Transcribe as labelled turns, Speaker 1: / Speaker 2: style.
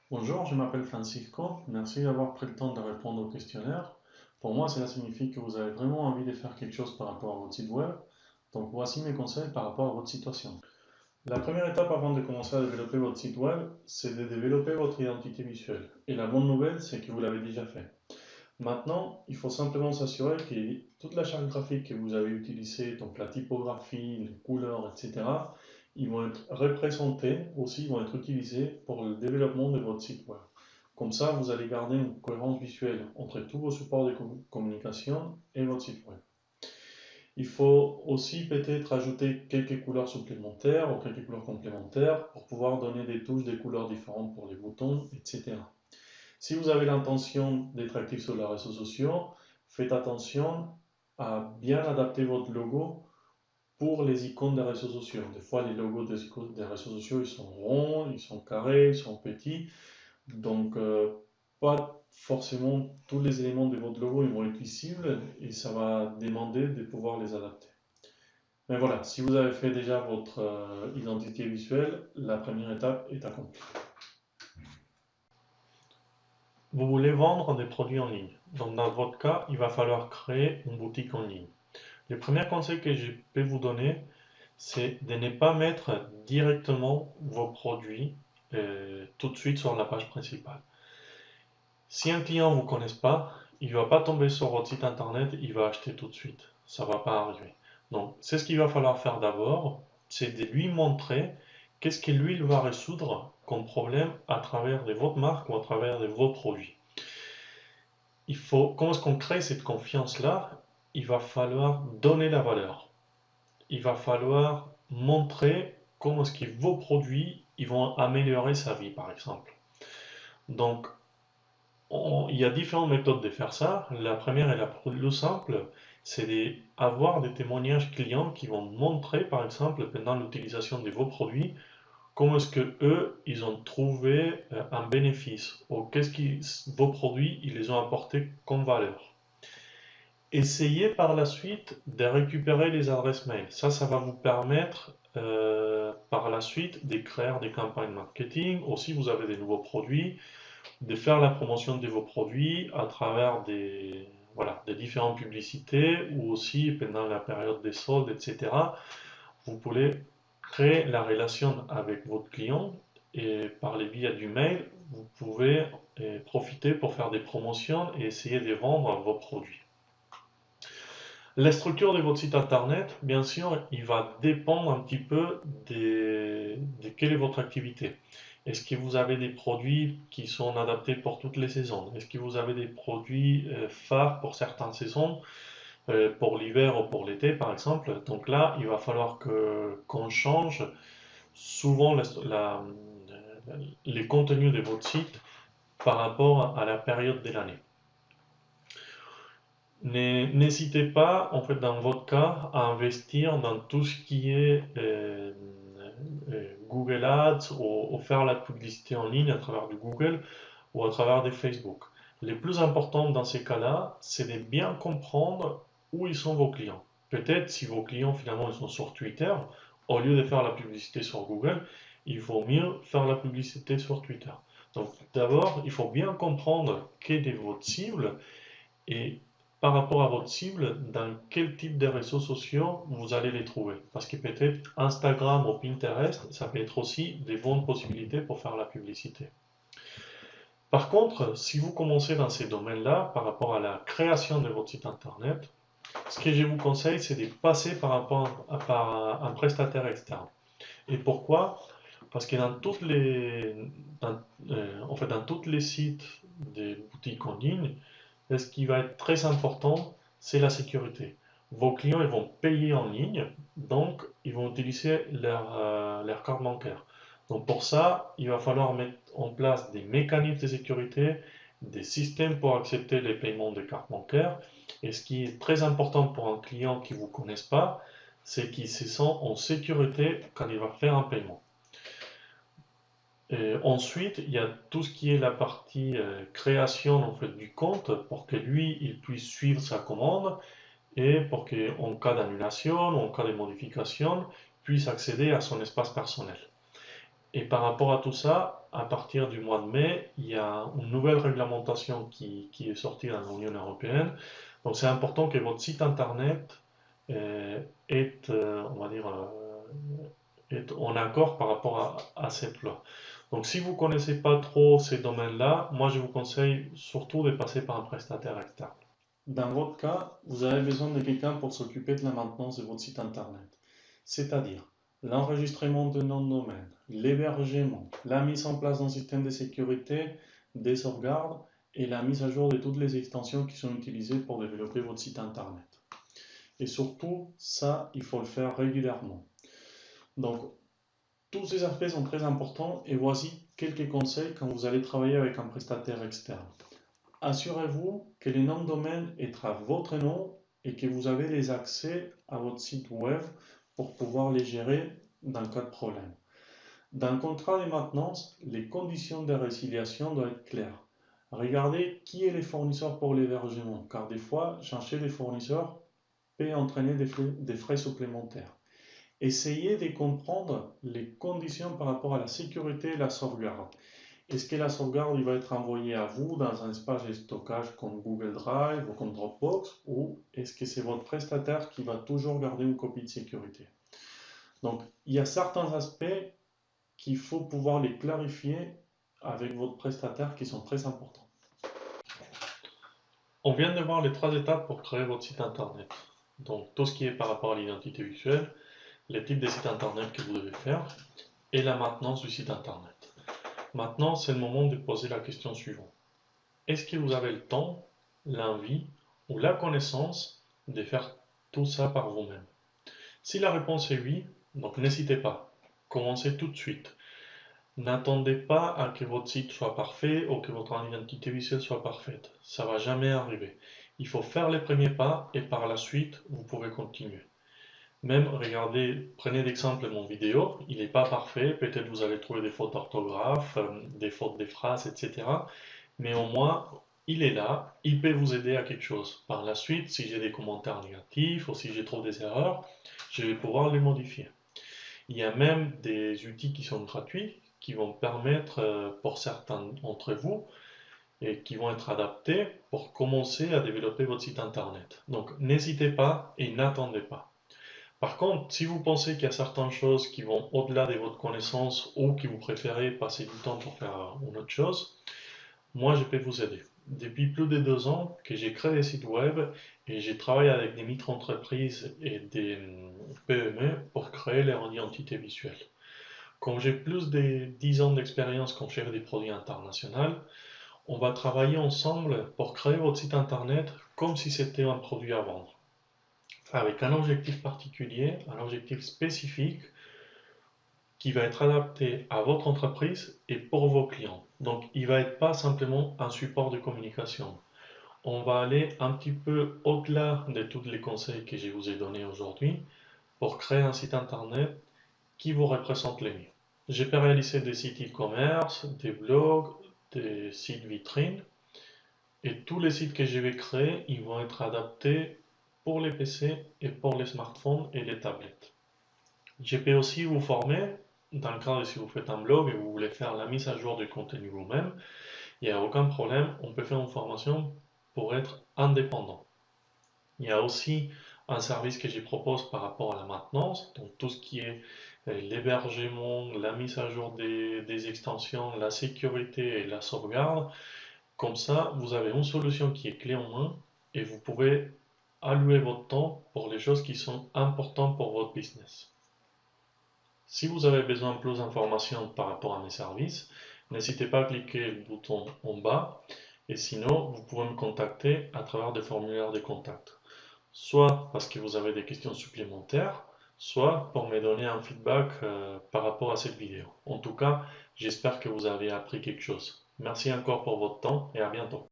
Speaker 1: Bonjour, je m'appelle Francisco. Merci d'avoir pris le temps de répondre au questionnaire. Pour moi, cela signifie que vous avez vraiment envie de faire quelque chose par rapport à votre site web. Donc voici mes conseils par rapport à votre situation. La première étape avant de commencer à développer votre site web, c'est de développer votre identité visuelle. Et la bonne nouvelle, c'est que vous l'avez déjà fait. Maintenant, il faut simplement s'assurer que toute la charte graphique que vous avez utilisée, donc la typographie, les couleurs, etc., ils vont être représentés, aussi ils vont être utilisés pour le développement de votre site web. Comme ça, vous allez garder une cohérence visuelle entre tous vos supports de communication et votre site web. Il faut aussi peut-être ajouter quelques couleurs supplémentaires ou quelques couleurs complémentaires pour pouvoir donner des touches, des couleurs différentes pour les boutons, etc. Si vous avez l'intention d'être actif sur les réseaux sociaux, faites attention à bien adapter votre logo pour les icônes des réseaux sociaux. Des fois, les logos des réseaux sociaux, ils sont ronds, ils sont carrés, ils sont petits. Donc, pas forcément tous les éléments de votre logo ils vont être visibles et ça va demander de pouvoir les adapter. Mais voilà, si vous avez fait déjà votre identité visuelle, la première étape est accomplie. Vous voulez vendre des produits en ligne. Donc dans votre cas, il va falloir créer une boutique en ligne. Le premier conseil que je peux vous donner, c'est de ne pas mettre directement vos produits tout de suite sur la page principale. Si un client ne vous connaisse pas, il ne va pas tomber sur votre site internet, il va acheter tout de suite. Ça ne va pas arriver. Donc, c'est ce qu'il va falloir faire d'abord, c'est de lui montrer qu'est-ce que lui il va résoudre comme problème à travers de votre marque ou à travers de vos produits. Comment est-ce qu'on crée cette confiance-là? Il va falloir donner la valeur. Il va falloir montrer comment est-ce que vos produits ils vont améliorer sa vie, par exemple. Donc, il y a différentes méthodes de faire ça. La première et la plus simple, c'est d'avoir des témoignages clients qui vont montrer, par exemple, pendant l'utilisation de vos produits, comment est-ce que eux, ils ont trouvé un bénéfice ou qu'est-ce que vos produits, ils les ont apporté comme valeur. Essayez par la suite de récupérer les adresses mail. Ça va vous permettre par la suite de créer des campagnes marketing. Aussi, vous avez des nouveaux produits, de faire la promotion de vos produits à travers voilà, des différentes publicités ou aussi pendant la période des soldes, etc. Vous pouvez créer la relation avec votre client et par les biais du mail, vous pouvez profiter pour faire des promotions et essayer de vendre vos produits. La structure de votre site internet, bien sûr, il va dépendre un petit peu de quelle est votre activité. Est-ce que vous avez des produits qui sont adaptés pour toutes les saisons? Est-ce que vous avez des produits phares pour certaines saisons, pour l'hiver ou pour l'été par exemple? Donc là, il va falloir qu'on change souvent les contenus de votre site par rapport à la période de l'année. N'hésitez pas, en fait, dans votre cas, à investir dans tout ce qui est Google Ads ou faire la publicité en ligne à travers du Google ou à travers des Facebook. Le plus important dans ces cas-là, c'est de bien comprendre où ils sont vos clients. Peut-être si vos clients finalement ils sont sur Twitter, au lieu de faire la publicité sur Google, il vaut mieux faire la publicité sur Twitter. Donc d'abord, il faut bien comprendre quelle est votre cible et par rapport à votre cible, dans quel type de réseaux sociaux vous allez les trouver. Parce que peut-être Instagram ou Pinterest, ça peut être aussi des bonnes possibilités pour faire la publicité. Par contre, si vous commencez dans ces domaines-là, par rapport à la création de votre site internet, ce que je vous conseille, c'est de passer par un prestataire externe. Et pourquoi? Parce que en fait, dans tous les sites des boutiques en ligne, ce qui va être très important, c'est la sécurité. Vos clients ils vont payer en ligne, donc ils vont utiliser leur carte bancaire. Donc pour ça, il va falloir mettre en place des mécanismes de sécurité, des systèmes pour accepter les paiements de cartes bancaires. Et ce qui est très important pour un client qui ne vous connaisse pas, c'est qu'il se sent en sécurité quand il va faire un paiement. Ensuite, il y a tout ce qui est la partie création en fait, du compte pour que lui, il puisse suivre sa commande et pour qu'en cas d'annulation ou en cas de modification, puisse accéder à son espace personnel. Et par rapport à tout ça, à partir du mois de mai, il y a une nouvelle réglementation qui est sortie dans l'Union européenne. Donc c'est important que votre site internet est, on va dire, est en accord par rapport à cette loi. Donc si vous ne connaissez pas trop ces domaines-là, moi je vous conseille surtout de passer par un prestataire externe. Dans votre cas, vous avez besoin de quelqu'un pour s'occuper de la maintenance de votre site internet, c'est-à-dire l'enregistrement de noms de domaine, l'hébergement, la mise en place d'un système de sécurité, des sauvegardes et la mise à jour de toutes les extensions qui sont utilisées pour développer votre site internet. Et surtout, ça, il faut le faire régulièrement. Donc, tous ces aspects sont très importants et voici quelques conseils quand vous allez travailler avec un prestataire externe. Assurez-vous que les noms de domaine est à votre nom et que vous avez les accès à votre site web pour pouvoir les gérer dans le cas de problème. Dans le contrat de maintenance, les conditions de résiliation doivent être claires. Regardez qui est les fournisseurs pour l'hébergement, car des fois, changer les fournisseurs peut entraîner des frais supplémentaires. Essayez de comprendre les conditions par rapport à la sécurité et la sauvegarde. Est-ce que la sauvegarde il va être envoyée à vous dans un espace de stockage comme Google Drive ou comme Dropbox, ou est-ce que c'est votre prestataire qui va toujours garder une copie de sécurité? Donc, il y a certains aspects qu'il faut pouvoir les clarifier avec votre prestataire qui sont très importants. On vient de voir les 3 étapes pour créer votre site internet. Donc, tout ce qui est par rapport à l'identité visuelle, les types de sites internet que vous devez faire et la maintenance du site internet. Maintenant, c'est le moment de poser la question suivante. Est-ce que vous avez le temps, l'envie ou la connaissance de faire tout ça par vous-même? Si la réponse est oui, donc n'hésitez pas. Commencez tout de suite. N'attendez pas à que votre site soit parfait ou que votre identité visuelle soit parfaite. Ça ne va jamais arriver. Il faut faire les premiers pas et par la suite, vous pouvez continuer. Même, regardez, prenez l'exemple de mon vidéo, il n'est pas parfait, peut-être vous allez trouver des fautes d'orthographe, des fautes des phrases, etc. Mais au moins, il est là, il peut vous aider à quelque chose. Par la suite, si j'ai des commentaires négatifs ou si j'ai trop des erreurs, je vais pouvoir les modifier. Il y a même des outils qui sont gratuits, qui vont permettre pour certains d'entre vous, et qui vont être adaptés pour commencer à développer votre site internet. Donc n'hésitez pas et n'attendez pas. Par contre, si vous pensez qu'il y a certaines choses qui vont au-delà de votre connaissance ou que vous préférez passer du temps pour faire une autre chose, moi je peux vous aider. Depuis plus de 2 ans que j'ai créé des sites web et j'ai travaillé avec des micro-entreprises et des PME pour créer leur identité visuelle. Comme j'ai plus de 10 ans d'expérience quand je fais des produits internationaux, on va travailler ensemble pour créer votre site internet comme si c'était un produit à vendre, avec un objectif particulier, un objectif spécifique qui va être adapté à votre entreprise et pour vos clients. Donc, il va être pas simplement un support de communication. On va aller un petit peu au-delà de tous les conseils que je vous ai donnés aujourd'hui pour créer un site internet qui vous représente le mieux. J'ai pu réaliser des sites e-commerce, des blogs, des sites vitrines et tous les sites que je vais créer, ils vont être adaptés pour les PC et pour les smartphones et les tablettes. Je peux aussi vous former, dans le cas de si vous faites un blog et vous voulez faire la mise à jour du contenu vous-même, il n'y a aucun problème, on peut faire une formation pour être indépendant. Il y a aussi un service que je propose par rapport à la maintenance, donc tout ce qui est l'hébergement, la mise à jour des extensions, la sécurité et la sauvegarde. Comme ça, vous avez une solution qui est clé en main et vous pouvez allouer votre temps pour les choses qui sont importantes pour votre business. Si vous avez besoin de plus d'informations par rapport à mes services, n'hésitez pas à cliquer le bouton en bas et sinon, vous pouvez me contacter à travers des formulaires de contact. Soit parce que vous avez des questions supplémentaires, soit pour me donner un feedback par rapport à cette vidéo. En tout cas, j'espère que vous avez appris quelque chose. Merci encore pour votre temps et à bientôt.